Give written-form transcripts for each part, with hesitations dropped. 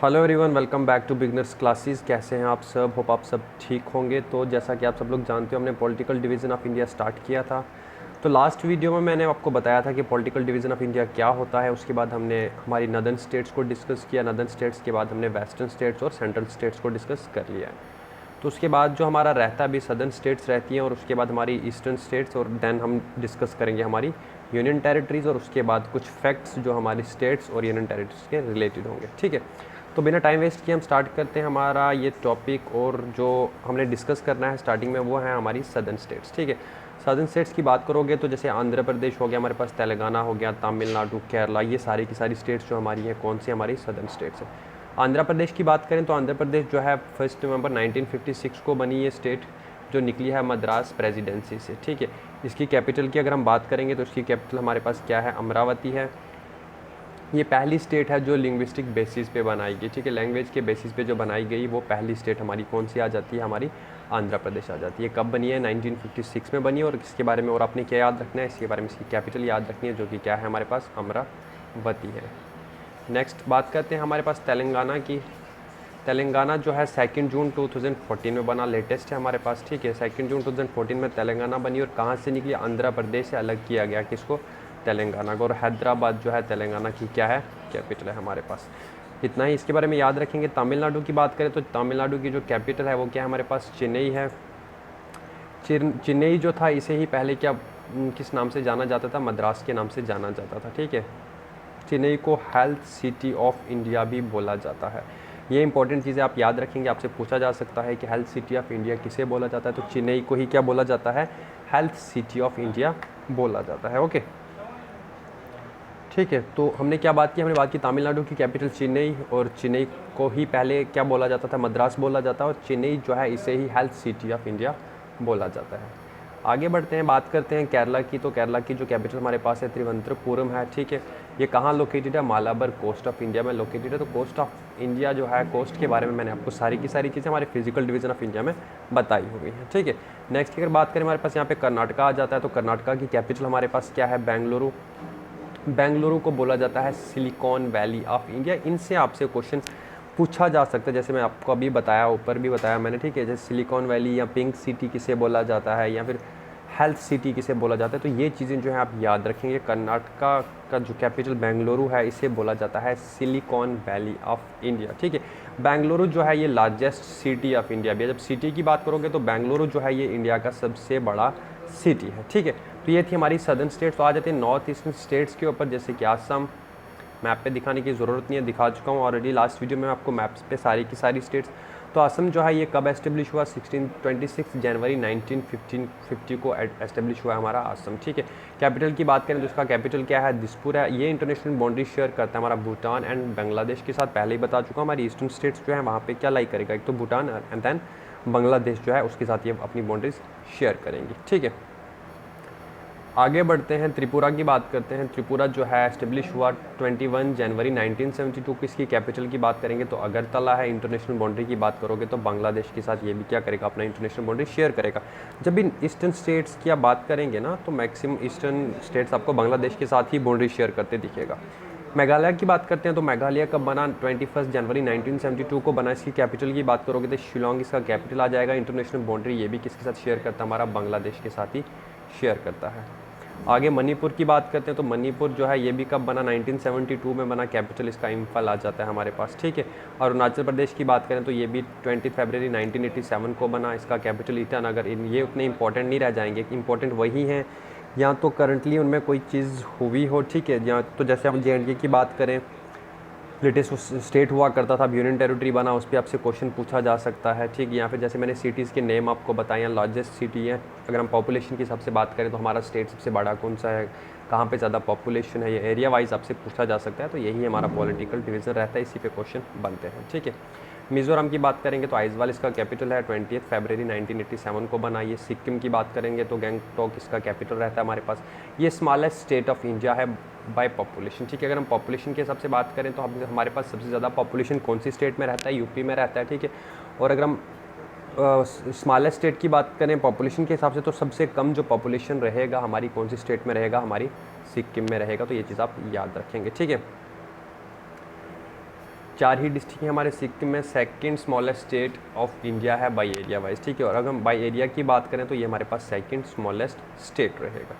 Hello everyone, welcome back to beginners classes. कैसे हैं आप सब? होप आप सब ठीक होंगे। तो जैसा कि आप सब लोग जानते हो, हमने political division of India start किया था। तो लास्ट वीडियो में मैंने आपको बताया था कि पॉलिटिकल डिवीज़न ऑफ इंडिया क्या होता है। उसके बाद हमने हमारी नदर्न स्टेट्स को डिस्कस किया। नदर्न स्टेट्स के बाद हमने वेस्टर्न स्टेट्स और सेंट्रल स्टेट्स को डिस्कस कर लिया है। तो उसके बाद जो हमारा रहता है अभी सदर्न स्टेट्स रहती हैं, और उसके बाद हमारी ईस्टर्न स्टेट्स, और देन हम डिस्कस करेंगे हमारी यूनियन टेरिटरीज़, और उसके बाद कुछ फैक्ट्स जो हमारी स्टेट्स और यूनियन टेरिटरीज़ के रिलेटेड होंगे। ठीक है, तो बिना टाइम वेस्ट किए हम स्टार्ट करते हैं हमारा ये टॉपिक। और जो हमने डिस्कस करना है स्टार्टिंग में वो है हमारी सदर्न स्टेट्स। ठीक है, सदर्न स्टेट्स की बात करोगे तो जैसे आंध्र प्रदेश हो गया, हमारे पास तेलंगाना हो गया, तमिलनाडु, केरला, ये सारी की सारी स्टेट्स जो हमारी हैं कौन सी हमारी सदर्न स्टेट्स है। आंध्र प्रदेश की बात करें तो आंध्र प्रदेश जो है 1 नवंबर 1956 को बनी ये स्टेट, जो निकली है मद्रास प्रेसिडेंसी से। ठीक है, इसकी कैपिटल की अगर हम बात करेंगे तो इसकी कैपिटल हमारे पास क्या है, अमरावती है। ये पहली स्टेट है जो लिंग्विस्टिक बेसिस पे बनाई गई। ठीक है, लैंग्वेज के बेसिस पे जो बनाई गई वो पहली स्टेट हमारी कौन सी आ जाती है, हमारी आंध्र प्रदेश आ जाती है। कब बनी है? 1956 में बनी है। और इसके बारे में और आपने क्या याद रखना है, इसके बारे में इसकी कैपिटल याद रखनी है, जो कि क्या है हमारे पास, अमरावती है। नेक्स्ट बात करते हैं हमारे पास तेलंगाना की। तेलंगाना जो है 2 जून 2014 में बना, लेटेस्ट है हमारे पास। ठीक है, 2 जून 2014 में तेलंगाना बनी। और कहाँ से निकली? आंध्र प्रदेश से अलग किया गया किसको, तेलंगाना को। और हैदराबाद जो है तेलंगाना की क्या है, कैपिटल है हमारे पास। इतना ही इसके बारे में याद रखेंगे। तमिलनाडु की बात करें तो तमिलनाडु की जो कैपिटल है वो क्या है हमारे पास, चेन्नई है। चेन्नई जो था इसे ही पहले क्या किस नाम से जाना जाता था, मद्रास के नाम से जाना जाता था। ठीक है, चेन्नई को हेल्थ सिटी ऑफ इंडिया भी बोला जाता है। ये इंपॉर्टेंट चीज़ें आप याद रखेंगे, आपसे पूछा जा सकता है कि हेल्थ सिटी ऑफ इंडिया किसे बोला जाता है, तो चेन्नई को ही क्या बोला जाता है, हेल्थ सिटी ऑफ इंडिया बोला जाता है। ओके, ठीक है, तो हमने क्या बात की, हमने बात की तमिलनाडु की कैपिटल चेन्नई, और चेन्नई को ही पहले क्या बोला जाता था, मद्रास बोला जाता है। और चेन्नई जो है इसे ही हेल्थ सिटी ऑफ इंडिया बोला जाता है। आगे बढ़ते हैं, बात करते हैं केरला की। तो केरला की जो कैपिटल हमारे पास है त्रिवंतपुरम है। ठीक है, ये कहाँ लोकेटेड है, मालाबार कोस्ट ऑफ इंडिया में लोकेटेड है। तो कोस्ट ऑफ इंडिया जो है, कोस्ट के बारे में मैंने आपको सारी की सारी चीज़ें हमारे फिजिकल डिवीजन ऑफ इंडिया में बताई हुई हैं। ठीक है, नेक्स्ट अगर बात करें, हमारे पास यहाँ पे कर्नाटका आ जाता है। तो कर्नाटका की कैपिटल हमारे पास क्या है, बेंगलुरु। बेंगलुरु को बोला जाता है सिलिकॉन वैली ऑफ इंडिया। इनसे आपसे क्वेश्चन पूछा जा सकता है, जैसे मैं आपको अभी बताया, ऊपर भी बताया मैंने। ठीक है, जैसे सिलिकॉन वैली या पिंक सिटी किसे बोला जाता है, या फिर हेल्थ सिटी किसे बोला जाता है। तो ये चीज़ें जो है आप याद रखेंगे। कर्नाटका का जो कैपिटल बेंगलुरु है, इसे बोला जाता है सिलिकॉन वैली ऑफ इंडिया। ठीक है, बेंगलुरु जो है ये लार्जेस्ट सिटी ऑफ इंडिया भी है। जब सिटी की बात करोगे तो बेंगलुरु जो है ये इंडिया का सबसे बड़ा सिटी है। ठीक है, तो ये थी हमारी सदर्न स्टेट्स। तो आ जाते हैं नॉर्थ ईस्टर्न स्टेट्स के ऊपर, जैसे कि आसम। मैप पे दिखाने की ज़रूरत नहीं है, दिखा चुका हूँ ऑलरेडी लास्ट वीडियो में आपको मैप्स पे सारी की सारी स्टेट्स। तो असम जो है ये कब एस्टेब्लिश हुआ, 26 जनवरी 1950 को एस्टेब्लिश हुआ है हमारा असम। ठीक है, कैपिटल की बात करें तो इसका कैपिटल क्या है, दिसपुर है। ये इंटरनेशनल बाउंड्री शेयर करता है हमारा भूटान एंड बांग्लादेश के साथ। पहले ही बता चुका हूँ, हमारी ईस्टर्न स्टेट्स जो है वहाँ पे क्या लाई करेगा, एक तो भूटान एंड देन बांग्लादेश जो है उसके साथ ये अपनी बाउंड्रीज शेयर करेंगी। ठीक है, आगे बढ़ते हैं, त्रिपुरा की बात करते हैं। त्रिपुरा जो है एस्टेब्लिश हुआ 21 जनवरी 1972 को। इसकी कैपिटल की बात करेंगे तो अगरतला है। इंटरनेशनल बाउंड्री की बात करोगे तो बांग्लादेश के साथ ये भी क्या करेगा, अपना इंटरनेशनल बाउंड्री शेयर करेगा। जब इन ईस्टर्न स्टेट्स की आप बात करेंगे ना, तो मैक्सिमम ईस्टर्न स्टेट्स आपको बांग्लादेश के साथ ही बाउंड्री शेयर करते दिखेगा। मेघालय की बात करते हैं तो मेघालय कब बना, 21 जनवरी 1972 को बना। इसकी कैपिटल की बात करोगे तो शिलोंग इसका कैपिटल आ जाएगा। इंटरनेशनल बाउंड्री ये भी किसके साथ शेयर करता है, हमारा बांग्लादेश के साथ ही शेयर करता है। आगे मणिपुर की बात करते हैं तो मणिपुर जो है ये भी कब बना, 1972 में बना। कैपिटल इसका इम्फाल आ जाता है हमारे पास। ठीक है, और अरुणाचल प्रदेश की बात करें तो ये भी 20 फरवरी 1987 को बना। इसका कैपिटल ईटानगर। ये उतने इंपॉर्टेंट नहीं रह जाएंगे, इंपॉर्टेंट वही हैं या तो करंटली उनमें कोई चीज़ हुई हो। ठीक है, या तो जैसे हम JNK की बात करें, लेटेस्ट स्टेट हुआ करता था, अब यूनियन टेरिटरी बना, उस पर आपसे क्वेश्चन पूछा जा सकता है। ठीक, या फिर जैसे मैंने सिटीज़ के नेम आपको बताए हैं, लार्जेस्ट सिटी है। अगर हम पॉपुलेशन के हिसाब से बात करें तो हमारा स्टेट सबसे बड़ा कौन सा है, कहाँ पे ज़्यादा पॉपुलेशन है, ये एरिया वाइज आपसे पूछा जा सकता है। तो यही हमारा पॉलिटिकल डिवीज़न रहता है, इसी पे क्वेश्चन बनते हैं। ठीक है, मिज़ोरम की बात करेंगे तो आइजवाल इसका कैपिटल है। 20 फरवरी 1987 को बना ये। सिक्किम की बात करेंगे तो गैंगटॉक इसका कैपिटल रहता है हमारे पास। ये स्मॉलेस्ट स्टेट ऑफ इंडिया है बाय पॉपुलेशन। ठीक है, अगर हम पॉपुलेशन के हिसाब से बात करें तो हमारे पास सबसे ज़्यादा पॉपुलेशन कौन सी स्टेट में रहता है, यूपी में रहता है। ठीक है, और अगर हम स्मॉलेस्ट स्टेट की बात करें पॉपुलेशन के हिसाब से तो सबसे कम जो पॉपुलेशन रहेगा हमारी कौन सी स्टेट में रहेगा, हमारी सिक्किम में रहेगा। तो ये चीज़ आप याद रखेंगे। ठीक है, 4 ही डिस्ट्रिक्ट हैं हमारे सिक्किम में। Second smallest state of India है बाई एरिया वाइज, ठीक है। और अगर हम बाई एरिया की बात करें तो ये हमारे पास सेकंड स्मॉलेस्ट स्टेट रहेगा।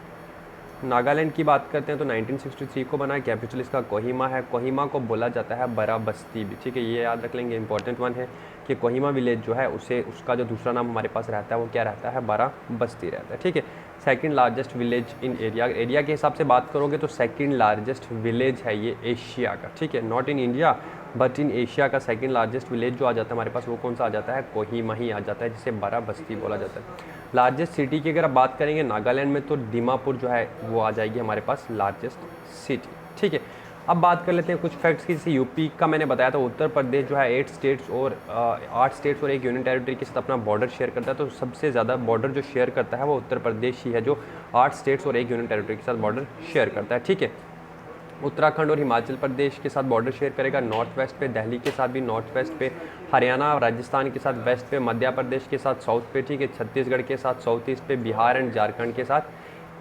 नागालैंड की बात करते हैं तो 1963 को बना है, कैपिटल इसका कोहिमा है। कोहिमा को बोला जाता है बड़ा बस्ती भी, ठीक है, ये याद रख लेंगे, इंपॉर्टेंट वन है कि कोहिमा विलेज जो है उसे उसका जो दूसरा नाम हमारे पास रहता है वो क्या रहता है, बड़ा बस्ती रहता है, ठीक है। Second largest village in area, area के हिसाब से बात करोगे तो सेकंड लार्जेस्ट विलेज है ये एशिया का, ठीक है, not in India but in Asia का सेकंड लार्जेस्ट विलेज जो आ जाता है हमारे पास वो कौन सा आ जाता है, कोहिमा ही आ जाता है, जिसे बड़ा बस्ती बोला जाता है। लार्जेस्ट सिटी की अगर आप बात करेंगे नागालैंड में तो दीमापुर जो है वो आ जाएगी हमारे पास लार्जेस्ट सिटी, ठीक है। अब बात कर लेते हैं कुछ फैक्ट्स की, जैसे यूपी का मैंने बताया था, उत्तर प्रदेश जो है 8 स्टेट्स और 1 यूनियन टेरिटरी के साथ अपना बॉर्डर शेयर करता है। तो सबसे ज़्यादा बॉर्डर जो शेयर करता है वो उत्तर प्रदेश ही है, जो 8 स्टेट्स और 1 यूनियन टेरिटरी के साथ बॉर्डर शेयर करता है, ठीक है। उत्तराखंड और हिमाचल प्रदेश के साथ बॉर्डर शेयर करेगा नॉर्थ वेस्ट पे, दिल्ली के साथ भी नॉर्थ वेस्ट पे, हरियाणा और राजस्थान के साथ वेस्ट पे, मध्य प्रदेश के साथ साउथ पे, ठीक है, छत्तीसगढ़ के साथ साउथ ईस्ट पे, बिहार एंड झारखंड के साथ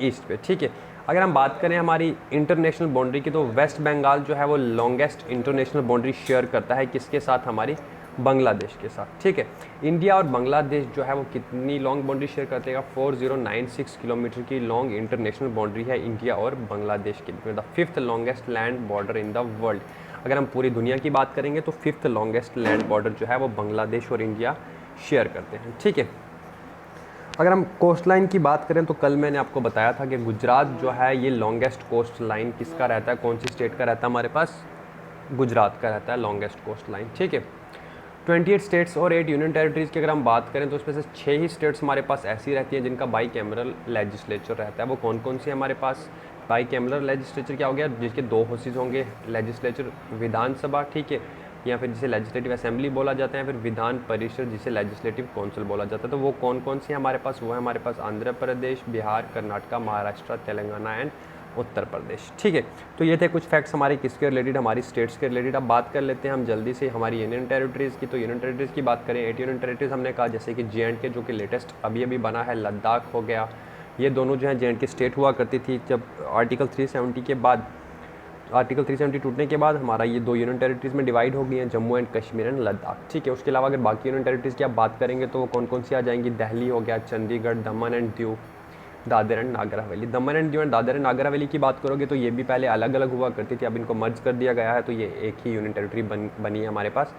ईस्ट पे, ठीक है। अगर हम बात करें हमारी इंटरनेशनल बाउंड्री की तो वेस्ट बंगाल जो है वो लॉन्गेस्ट इंटरनेशनल बाउंड्री शेयर करता है किसके साथ, हमारी बांग्लादेश के साथ, ठीक है। इंडिया और बांग्लादेश जो है वो कितनी लॉन्ग बाउंड्री शेयर करते हैं, 4096 किलोमीटर की लॉन्ग इंटरनेशनल बाउंड्री है इंडिया और बांग्लादेश के बीच में, the 5th longest land border in the world. अगर हम पूरी दुनिया की बात करेंगे तो 5th लॉन्गेस्ट लैंड बॉर्डर जो है वो बांग्लादेश और इंडिया शेयर करते हैं, ठीक है। अगर हम कोस्ट लाइन की बात करें तो कल मैंने आपको बताया था कि गुजरात जो है ये लॉन्गेस्ट कोस्ट लाइन किसका रहता है, कौन सी स्टेट का रहता है, हमारे पास गुजरात का रहता है लॉन्गेस्ट कोस्ट लाइन, ठीक है। 28 स्टेट्स और 8 यूनियन टेरिटरीज़ की अगर हम बात करें तो उसमें से 6 ही स्टेट्स हमारे पास ऐसी रहती हैं जिनका बाई कैमरल लेजिस्लेचर रहता है। वो कौन कौन सी हमारे पास, बाई कैमरल लेजिस्लेचर क्या हो गया, जिसके 2 हाउसेज होंगे, लेजिस्लेचर विधानसभा, ठीक है, या फिर जिसे लेजिस्लेटिव असेंबली बोला जाता है, फिर विधान परिषद जिसे लेजिस्लेटिव काउंसिल बोला जाता है। तो वो कौन कौन सी हमारे पास, वो है हमारे पास आंध्र प्रदेश, बिहार, कर्नाटका, महाराष्ट्र, तेलंगाना एंड उत्तर प्रदेश, ठीक है। तो ये थे कुछ फैक्ट्स हमारे किसके रिलेटेड, हमारी स्टेट्स के रिलेटेड। अब बात कर लेते हैं हम जल्दी से हमारी यूनियन टेरिटरीज़ की। तो यूनियन टेरिटरीज़ की बात करें, 8 यूनियन टेरिटरीज़ हमने कहा, जैसे कि JNK जो कि लेटेस्ट अभी अभी बना है, लद्दाख हो गया, ये दोनों जो है JNK स्टेट हुआ करती थी। जब आर्टिकल 370 के बाद, आर्टिकल 370 टूटने के बाद हमारा ये 2 यूनियन टेरिटरीज़ में डिवाइड हो गई हैं, जम्मू एंड कश्मीर एंड लद्दाख, ठीक है। उसके अलावा अगर बाकी यूनियन टेरिटरीज़ की आप बात करेंगे तो वो कौन कौन सी आ जाएंगी, दिल्ली हो गया, चंडीगढ़, दमन and Diu, Dadar and Nagar Haveli. Daman and Diu and Dadar and Nagar Haveli की बात करोगे तो ये भी पहले अलग अलग हुआ करती थी, अब इनको मर्ज कर दिया गया है, तो ये एक ही यूनियन टेरिटरी बनी है हमारे पास,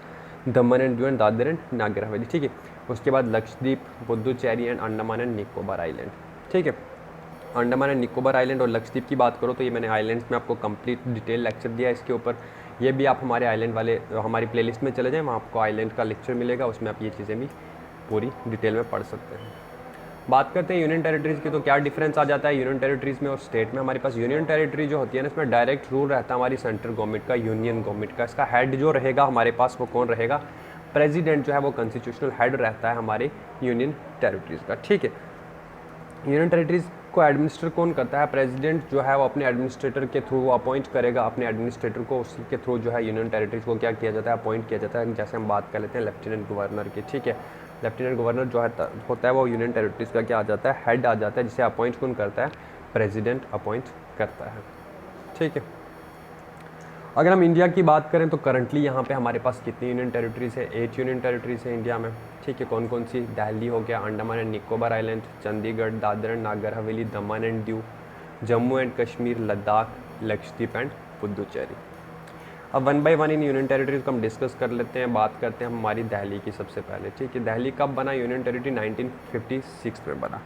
दमन and Diu and Dadar and Nagar Haveli, ठीक है। उसके बाद Lakshadweep, Puducherry and Andaman and Nicobar island, ठीक है। अंडमान एंड निकोबार आइलैंड और लक्षद्वीप की बात करो तो ये मैंने आइलैंड्स में आपको कंप्लीट डिटेल लेक्चर दिया है इसके ऊपर, ये भी आप हमारे आइलैंड वाले हमारी प्लेलिस्ट में चले जाएँ, वहाँ आपको आइलैंड का लेक्चर मिलेगा, उसमें आप ये चीज़ें भी पूरी डिटेल में पढ़ सकते हैं। बात करते हैं यूनियन टेरिटरीज़ की, तो क्या डिफरेंस आ जाता है यूनियन टेरिटरीज़ में और स्टेट में। हमारे पास यूनियन टेरिटरी जो होती है ना, इसमें डायरेक्ट रूल रहता है हमारी सेंट्रल गवर्नमेंट का, यूनियन गवर्नमेंट का। इसका हेड जो रहेगा हमारे पास वो कौन रहेगा, प्रेसिडेंट जो है वो कॉन्स्टिट्यूशनल हेड रहता है हमारे यूनियन टेरिटरीज़ का, ठीक है। यूनियन टेरिटरीज़ को एडमिनिस्टर कौन करता है, प्रेसिडेंट जो है वो अपने एडमिनिस्ट्रेटर के थ्रू वो अपॉइंट करेगा अपने एडमिनिस्ट्रेटर को, उसी के थ्रू जो है यूनियन टेरिटरीज़ को क्या किया जाता है, अपॉइंट किया जाता है। जैसे हम बात कर लेते हैं लेफ्टिनेंट गवर्नर की, ठीक है। लेफ्टिनेंट गवर्नर जो है होता है वो यूनियन टेरिटरीज़ का क्या आ जाता है, हेड आ जाता है, जिसे अपॉइंट कौन करता है, प्रेसिडेंट अपॉइंट करता है, ठीक है। अगर हम इंडिया की बात करें तो करंटली यहाँ पे हमारे पास कितनी यूनियन टेरिटरीज़ है, 8 यूनियन टेरिटरीज़ है इंडिया में, ठीक है। कौन कौन सी, दिल्ली हो गया, Andaman and Nicobar island, Chandigarh, Dadar and Nagar Haveli, Daman and Diu, Jammu and Kashmir, Ladakh, Lakshadweep and Puducherry. अब 1 बाय 1 इन यूनियन टेरिटरीज़ को हम डिस्कस कर लेते हैं। बात करते हैं हमारी दिल्ली की सबसे पहले, ठीक है। दिल्ली कब बना यूनियन टेरिटरी, 1956 में बना।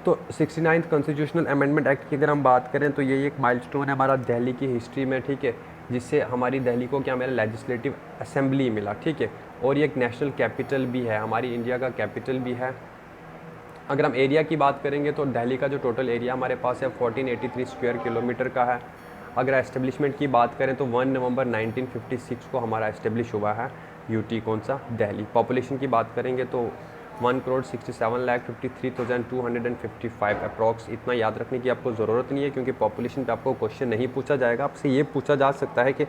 तो 69th कॉन्स्टिट्यूशनल अमेंडमेंट एक्ट की अगर हम बात करें तो ये एक माइलस्टोन है हमारा दिल्ली की हिस्ट्री में, ठीक है, जिससे हमारी दिल्ली को क्या मिला, लेजिस्लेटिव असेंबली मिला, ठीक है। और ये एक नेशनल कैपिटल भी है, हमारी इंडिया का कैपिटल भी है। अगर हम एरिया की बात करेंगे तो दिल्ली का जो टोटल एरिया हमारे पास है 1483 स्क्वायर किलोमीटर का है। अगर एस्टेब्लिशमेंट की बात करें तो 1 नवंबर 1956 को हमारा एस्टेब्लिश हुआ है यूटी, कौन सा, दिल्ली। पॉपुलेशन की बात करेंगे तो 1,67,53,255 अप्रॉक्स। इतना याद रखने की आपको ज़रूरत नहीं है क्योंकि पॉपुलेशन पे आपको क्वेश्चन नहीं पूछा जाएगा, आपसे ये पूछा जा सकता है कि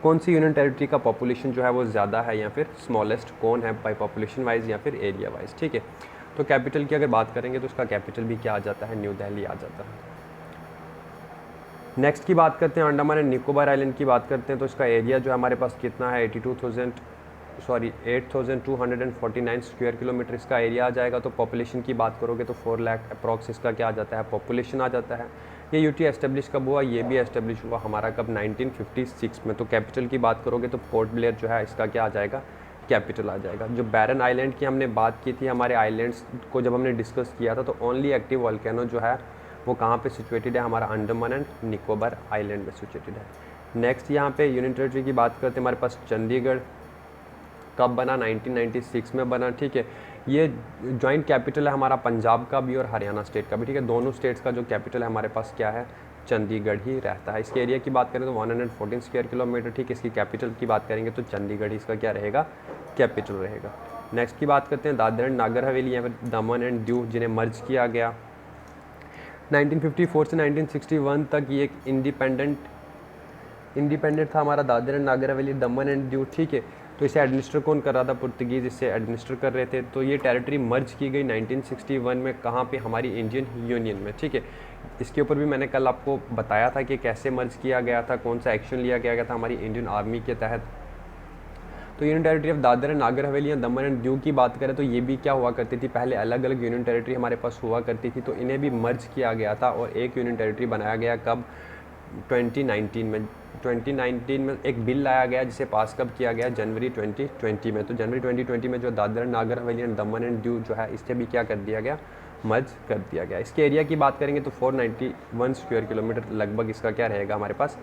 कौन सी यूनियन टेरिटरी का पॉपुलेशन जो है वो ज़्यादा है या फिर स्मॉलेस्ट कौन है बाई पॉपुलेशन वाइज या फिर एरिया वाइज, ठीक है। तो कैपिटल की अगर बात करेंगे तो उसका कैपिटल भी क्या आ जाता है, न्यू दिल्ली आ जाता है। नेक्स्ट की बात करते हैं अंडमान एंड निकोबार आइलैंड की बात करते हैं, तो इसका एरिया जो है हमारे पास कितना है 8,249 स्क्वायर किलोमीटर इसका एरिया आ जाएगा। तो पॉपुलेशन की बात करोगे तो 4 लाख अप्रॉक्स इसका क्या आ जाता है, पॉपुलेशन आ जाता है। ये यूटी एस्टेब्लिश कब हुआ, ये भी एस्टेब्लिश हुआ हमारा कब 1956 में। तो कैपिटल की बात करोगे तो पोर्ट ब्लेयर जो है इसका क्या आ जाएगा, कैपिटल आ जाएगा। जो बैरन आइलैंड की हमने बात की थी, हमारे आइलैंड्स को जब हमने डिस्कस किया था, तो ओनली एक्टिव वॉल्केनो जो है वो कहाँ पे सिचुएटेड है, हमारा अंडमान एंड निकोबार आइलैंड में सिचुएटेड है। नेक्स्ट यहाँ पे यूनियन टेरिटरी की बात करते हैं, हमारे पास चंडीगढ़ कब बना, 1996 में बना, ठीक है। ये जॉइंट कैपिटल है हमारा पंजाब का भी और हरियाणा स्टेट का भी, ठीक है। दोनों स्टेट्स का जो कैपिटल है हमारे पास क्या है, चंडीगढ़ ही रहता है। इसके एरिया की बात करें तो 114 स्क्वायर किलोमीटर, ठीक है। इसकी कैपिटल की बात करेंगे तो चंडीगढ़ इसका क्या रहेगा, कैपिटल रहेगा। नेक्स्ट की बात करते हैं दादरा एंड नागर हवेली या फिर दमन एंड दीव, जिन्हें मर्ज किया गया 1954 से 1961 तक। ये एक इंडिपेंडेंट था हमारा Dadra and Nagar Haveli, Daman and Diu, ठीक है। तो इसे एडमिनिस्टर कौन कर रहा था, पुर्तगीज़ इसे एडमिनिस्टर कर रहे थे। तो ये टेरिटरी मर्ज की गई 1961 में, कहाँ पे, हमारी इंडियन यूनियन में, ठीक है। इसके ऊपर भी मैंने कल आपको बताया था कि कैसे मर्ज किया गया था, कौन सा एक्शन लिया गया था हमारी इंडियन आर्मी के तहत। तो union territory of Dadra and Nagar Haveli या दमन एंड दीव की बात करें तो ये भी क्या हुआ करती थी, पहले अलग अलग यूनियन टेरिटरी हमारे पास हुआ करती थी, तो इन्हें भी मर्ज किया गया था और एक यूनियन टेरिटरी बनाया गया कब, 2019 में एक बिल लाया गया जिसे पास कब किया गया, जनवरी 2020 में। तो जनवरी 2020 में जो Dadra Nagar Haveli and Daman and Diu जो है इसे भी क्या कर दिया गया, मर्ज कर दिया गया। इसके एरिया की बात करेंगे तो 491 स्क्वायर किलोमीटर लगभग इसका क्या रहेगा, हमारे पास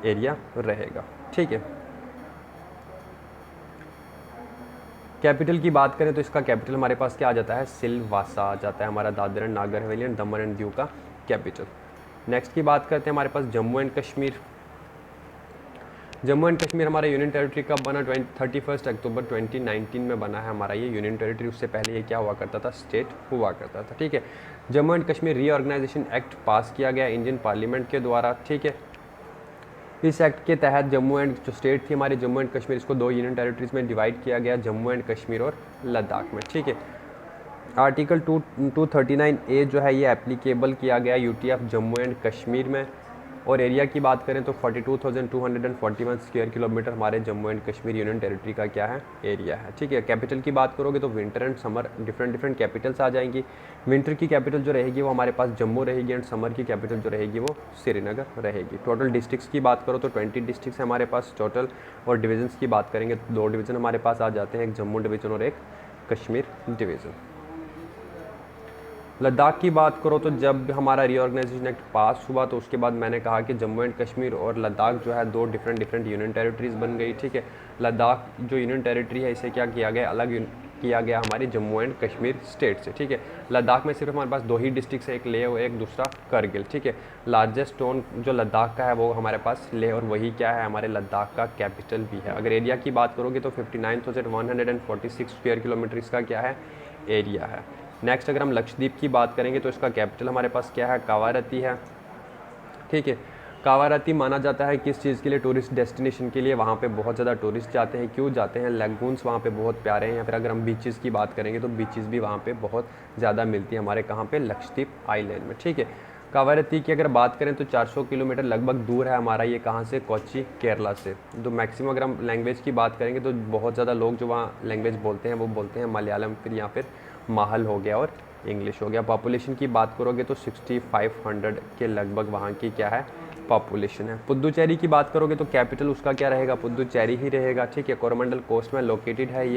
एरिया रहेगा, ठीक है। कैपिटल की बात करें तो इसका कैपिटल हमारे पास क्या आ जाता है, सिलवासा आ जाता है हमारा Dadra and Nagar Haveli and Daman and Diu का कैपिटल। नेक्स्ट की बात करते हैं हमारे पास जम्मू एंड कश्मीर। जम्मू एंड कश्मीर हमारा यूनियन टेरिटरी कब बना, 31 अक्टूबर 2019 में बना है हमारा ये यूनियन टेरिटरी। उससे पहले ये क्या हुआ करता था, स्टेट हुआ करता था, ठीक है। Jammu and Kashmir reorganisation act pass किया गया इंडियन पार्लियामेंट के द्वारा, ठीक है। इस एक्ट के तहत जम्मू एंड जो स्टेट थी हमारी जम्मू एंड कश्मीर, इसको 2 यूनियन टेरिटरीज में डिवाइड किया गया, जम्मू एंड कश्मीर और लद्दाख में, ठीक है। आर्टिकल 239A जो है ये एप्लीकेबल किया गया UT of Jammu and Kashmir में। और एरिया की बात करें तो 42,241 स्क्वायर किलोमीटर हमारे Jammu and Kashmir union territory का क्या है, एरिया है, ठीक है। कैपिटल की बात करोगे तो winter and summer different capitals आ जाएंगी। विंटर की कैपिटल जो रहेगी वो हमारे पास जम्मू रहेगी एंड समर की कैपिटल जो रहेगी वो श्रीनगर रहेगी। टोटल डिस्ट्रिक्ट्स की बात करो तो 20 डिस्ट्रिक्ट्स है हमारे पास टोटल। और डिवीजन्स की बात करेंगे तो 2 डिवीज़न हमारे पास आ जाते हैं, एक जम्मू डिवीज़न और एक कश्मीर डिवीज़न। लद्दाख की बात करो तो जब हमारा रीऑर्गेनाइजेशन एक्ट पास हुआ तो उसके बाद मैंने कहा कि जम्मू एंड कश्मीर और लद्दाख जो है 2 डिफरेंट यूनियन टेरिटरीज बन गई, ठीक है। लद्दाख जो यूनियन टेरिटरी है इसे क्या किया गया, अलग किया गया हमारी जम्मू एंड कश्मीर स्टेट से, ठीक है। लद्दाख में सिर्फ हमारे पास 2 ही डिस्ट्रिक्ट है, एक लेह और एक दूसरा करगिल, ठीक है। लार्जेस्ट टाउन जो लद्दाख का है वो हमारे पास लेह और वही क्या है, हमारे लद्दाख का कैपिटल भी है। अगर एरिया की बात करोगे तो 59,146 स्क्वायर किलोमीटर इसका क्या है, एरिया है। नेक्स्ट अगर हम लक्षद्वीप की बात करेंगे तो इसका कैपिटल हमारे पास क्या है, कावारती है, ठीक है। कावारती माना जाता है किस चीज़ के लिए, टूरिस्ट डेस्टिनेशन के लिए। वहाँ पे बहुत ज़्यादा टूरिस्ट जाते हैं, क्यों जाते हैं, लैगून्स वहाँ पे बहुत प्यारे हैं। या फिर अगर हम बीचेस की बात करेंगे तो बीचेस भी वहाँ पे बहुत ज़्यादा मिलती है हमारे कहाँ पे, लक्षद्वीप आइलैंड में, ठीक है। कावारती की अगर बात करें तो 400 किलोमीटर लगभग दूर है हमारा ये कहाँ से, कोच्चि केरला से। तो मैक्सिमम अगर हम लैंग्वेज की बात करेंगे तो बहुत ज़्यादा लोग जो वहाँ लैंग्वेज बोलते हैं वो बोलते हैं मलयालम, फिर या फिर माहल हो गया और इंग्लिश हो गया। पॉपुलेशन की बात करोगे तो 6500 के लगभग वहाँ की क्या है, पॉपुलेशन है। पुदुचेरी की बात करोगे तो कैपिटल उसका क्या रहेगा, पुदुचेरी ही रहेगा, ठीक है। कोरोमंडल कोस्ट में लोकेटेड है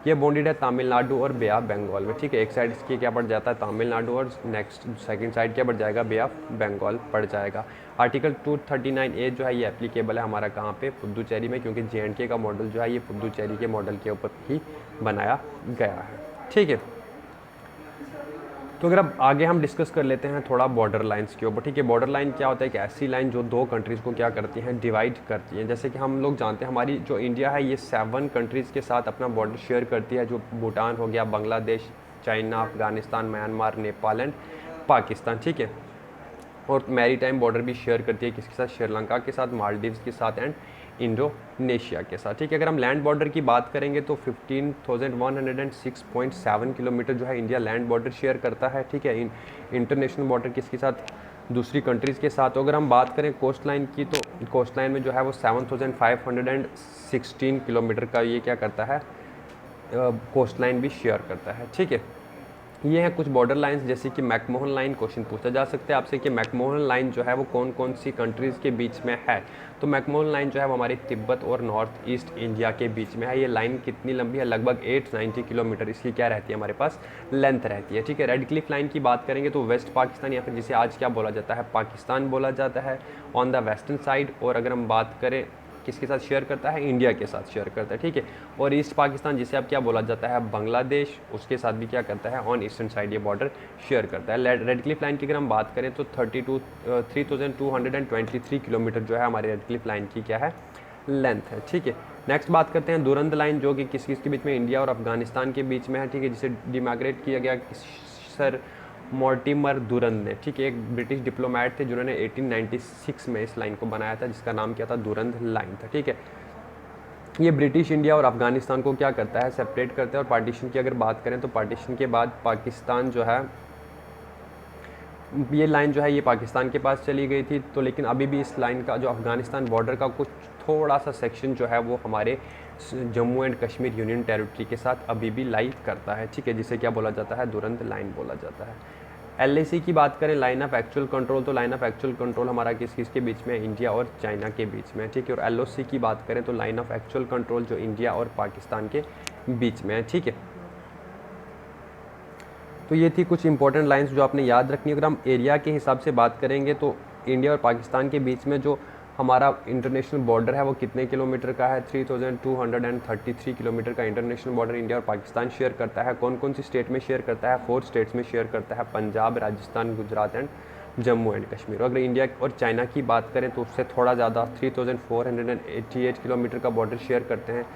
ये बॉन्डेड है तमिलनाडु और बे ऑफ बंगाल में, ठीक है। एक साइड इसकी क्या पड़ जाता है, तमिलनाडु, और नेक्स्ट सेकंड साइड क्या पड़ जाएगा, बे ऑफ बंगाल पड़ जाएगा। आर्टिकल 239A जो है ये एप्लीकेबल है हमारा कहाँ पे, पुदुचेरी में, क्योंकि JNK का मॉडल जो है ये पुदुचेरी के मॉडल के ऊपर ही बनाया गया है, ठीक है। तो अगर अब आगे हम डिस्कस कर लेते हैं थोड़ा बॉर्डर लाइंस के ऊपर, ठीक है। बॉर्डर लाइन क्या होता है, एक ऐसी लाइन जो 2 कंट्रीज़ को क्या करती हैं, डिवाइड करती हैं। जैसे कि हम लोग जानते हैं हमारी जो इंडिया है ये 7 कंट्रीज़ के साथ अपना बॉर्डर शेयर करती है, जो भूटान हो गया, Bangladesh, China, Afghanistan, Myanmar, Nepal and Pakistan, ठीक है। और मैरी टाइम बॉर्डर भी शेयर करती है किसके साथ, श्रीलंका के साथ, मालदीव्स के साथ एंड इंडोनेशिया के साथ, ठीक है। अगर हम लैंड बॉर्डर की बात करेंगे तो 15,106.7 किलोमीटर जो है इंडिया लैंड बॉर्डर शेयर करता है, ठीक है। इंटरनेशनल बॉर्डर किसके साथ, दूसरी कंट्रीज़ के साथ। अगर हम बात करें कोस्ट लाइन की, तो कोस्ट लाइन में जो है वो 7516 किलोमीटर का ये क्या करता है, कोस्ट लाइन भी शेयर करता है। ठीक है, ये हैं कुछ बॉर्डर लाइंस, जैसे कि मैकमोहन लाइन। क्वेश्चन पूछा जा सकता है आपसे कि मैकमोहन लाइन जो है वो कौन कौन सी कंट्रीज़ के बीच में है। तो मैकमोहन लाइन जो है वो हमारी तिब्बत और नॉर्थ ईस्ट इंडिया के बीच में है। ये लाइन कितनी लंबी है, लगभग 890 किलोमीटर इसकी क्या रहती है हमारे पास, लेंथ रहती है। ठीक है, रेड क्लिफ लाइन की बात करेंगे तो वेस्ट पाकिस्तान या फिर जिसे आज क्या बोला जाता है, पाकिस्तान बोला जाता है, ऑन द वेस्टर्न साइड। और अगर हम बात करें किसके साथ शेयर करता है, इंडिया के साथ शेयर करता है। ठीक है, और ईस्ट पाकिस्तान जिसे अब क्या बोला जाता है, बांग्लादेश, उसके साथ भी क्या करता है, ऑन ईस्टर्न साइड ये बॉर्डर शेयर करता है। रेड क्लिफ लाइन की अगर हम बात करें तो 3223 किलोमीटर जो है हमारे रेड क्लिफ लाइन की क्या है, लेंथ है। ठीक है, नेक्स्ट बात करते हैं दुरंत लाइन, जो कि किसके बीच में, इंडिया और अफगानिस्तान के बीच में है। ठीक है, जिसे डिमाइग्रेट किया गया सर मॉर्टिमर दुरंत ने। ठीक है, एक ब्रिटिश डिप्लोमेट थे जिन्होंने 1896 में इस लाइन को बनाया था, जिसका नाम क्या था, दुरंत लाइन था। ठीक है, ये ब्रिटिश इंडिया और अफगानिस्तान को क्या करता है, सेपरेट करता है। और पार्टीशन की अगर बात करें तो पार्टीशन के बाद पाकिस्तान जो है, ये लाइन जो है ये पाकिस्तान के पास चली गई थी। तो लेकिन अभी भी इस लाइन का जो अफगानिस्तान बॉर्डर का कुछ थोड़ा सा सेक्शन जो है वो हमारे Jammu and Kashmir union territory के साथ अभी भी लाई करता है। ठीक है, जिसे क्या बोला जाता है, दुरंत लाइन बोला जाता है। LAC की बात करें, लाइन ऑफ एक्चुअल कंट्रोल, तो लाइन ऑफ एक्चुअल कंट्रोल हमारा किसके बीच में है, इंडिया और चाइना के बीच में है। ठीक है, और LOC की बात करें तो लाइन ऑफ एक्चुअल कंट्रोल जो इंडिया और पाकिस्तान के बीच में है। ठीक है, तो ये थी कुछ इंपॉर्टेंट लाइंस जो आपने याद रखनी है। अगर हम एरिया के हिसाब से बात करेंगे तो इंडिया और पाकिस्तान के बीच में जो हमारा इंटरनेशनल बॉर्डर है वो कितने किलोमीटर का है, 3233 किलोमीटर का इंटरनेशनल बॉर्डर इंडिया और पाकिस्तान शेयर करता है। कौन कौन सी स्टेट में शेयर करता है, 4 स्टेट्स में शेयर करता है, पंजाब, राजस्थान, गुजरात एंड जम्मू एंड कश्मीर। अगर इंडिया और चाइना की बात करें तो उससे थोड़ा ज़्यादा 3488 किलोमीटर का बॉर्डर शेयर करते हैं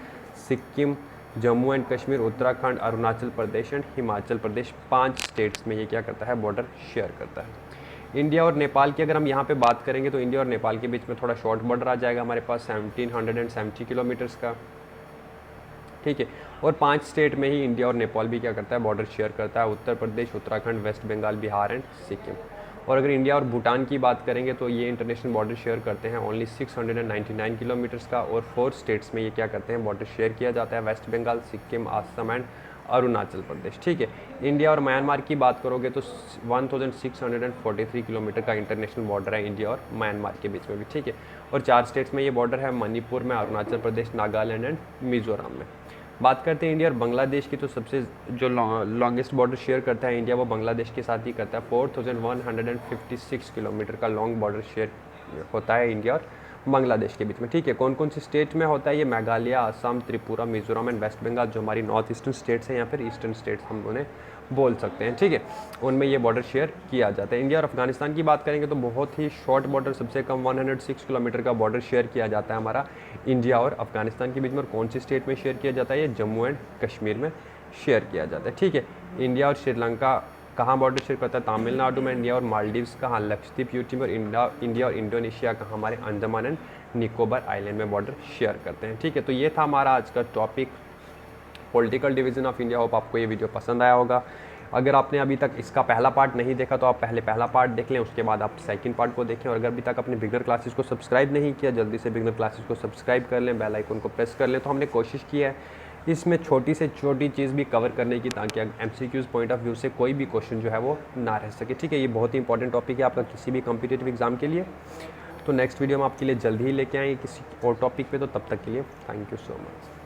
Sikkim, Jammu and Kashmir, Uttarakhand, Arunachal Pradesh and Himachal Pradesh. 5 states में ये क्या करता है, बॉर्डर शेयर करता है। इंडिया और नेपाल की अगर हम यहाँ पे बात करेंगे तो इंडिया और नेपाल के बीच में थोड़ा शॉर्ट बॉर्डर आ जाएगा हमारे पास 1770 किलोमीटर्स का। ठीक है, और 5 स्टेट में ही इंडिया और नेपाल भी क्या करता है, बॉर्डर शेयर करता है, उत्तर प्रदेश, उत्तराखंड, वेस्ट बंगाल, बिहार एंड सिक्किम। और अगर इंडिया और भूटान की बात करेंगे तो ये इंटरनेशनल बॉर्डर शेयर करते हैं ओनली 699 किलोमीटर्स का। और 4 स्टेट्स में ये क्या करते हैं, बॉर्डर शेयर किया जाता है, वेस्ट बंगाल, सिक्किम, असम एंड अरुणाचल प्रदेश। ठीक है, इंडिया और म्यांमार की बात करोगे तो 1643 किलोमीटर का इंटरनेशनल बॉर्डर है इंडिया और म्यांमार के बीच में भी। ठीक है, और 4 स्टेट्स में ये बॉर्डर है, मणिपुर में, अरुणाचल प्रदेश, नागालैंड एंड मिजोरम में। बात करते हैं इंडिया और बांग्लादेश की, तो सबसे जो लॉन्गेस्ट बॉर्डर शेयर करता है इंडिया वो बांग्लादेश के साथ ही करता है। 4156 किलोमीटर का लॉन्ग बॉर्डर शेयर होता है इंडिया और बांग्लादेश के बीच में। ठीक है, कौन कौन सी स्टेट में होता है ये, मेघालय, असम, त्रिपुरा, मिजोरम एंड वेस्ट बंगाल, जो हमारी नॉर्थ ईस्टर्न स्टेट्स हैं या फिर ईस्टर्न स्टेट्स हम उन्हें बोल सकते हैं। ठीक है, उनमें ये बॉर्डर शेयर किया जाता है। इंडिया और अफगानिस्तान की बात करेंगे तो बहुत ही शॉर्ट बॉर्डर, सबसे कम 106 किलोमीटर का बॉर्डर शेयर किया जाता है हमारा इंडिया और अफगानिस्तान के बीच में। और कौन सी स्टेट में शेयर किया जाता है, ये जम्मू एंड कश्मीर में शेयर किया जाता है। ठीक है, इंडिया और श्रीलंका कहाँ बॉर्डर शेयर करता है, तमिलनाडु में। इंडिया और मालदीव्स कहाँ, लक्षद्वीप यूटी में। और इंडिया और इंडोनेशिया कहाँ, हमारे अंडमान एंड निकोबार आइलैंड में बॉर्डर शेयर करते हैं। ठीक है, तो ये था हमारा आज का topic, political division of India. Hope आपको ये वीडियो पसंद आया होगा। अगर आपने अभी तक इसका पहला पार्ट नहीं देखा तो आप पहला पार्ट देख लें, उसके बाद आप सेकंड पार्ट को देखें। और अगर अभी तक अपने बिगनर क्लासेस को सब्सक्राइब नहीं किया, जल्दी से बिगनर क्लासेस को सब्सक्राइब कर लें, बेल आइकन को प्रेस कर लें। तो हमने कोशिश की है इसमें छोटी से छोटी चीज़ भी कवर करने की, ताकि MCQs पॉइंट ऑफ व्यू से कोई भी क्वेश्चन जो है वो ना रह सके। ठीक है, ये बहुत ही इंपॉर्टेंट टॉपिक है आपका किसी भी कॉम्पिटिटिव एग्जाम के लिए। तो नेक्स्ट वीडियो हम आपके लिए जल्दी ही लेके आएंगे किसी और टॉपिक पे। तो तब तक के लिए थैंक यू सो मच।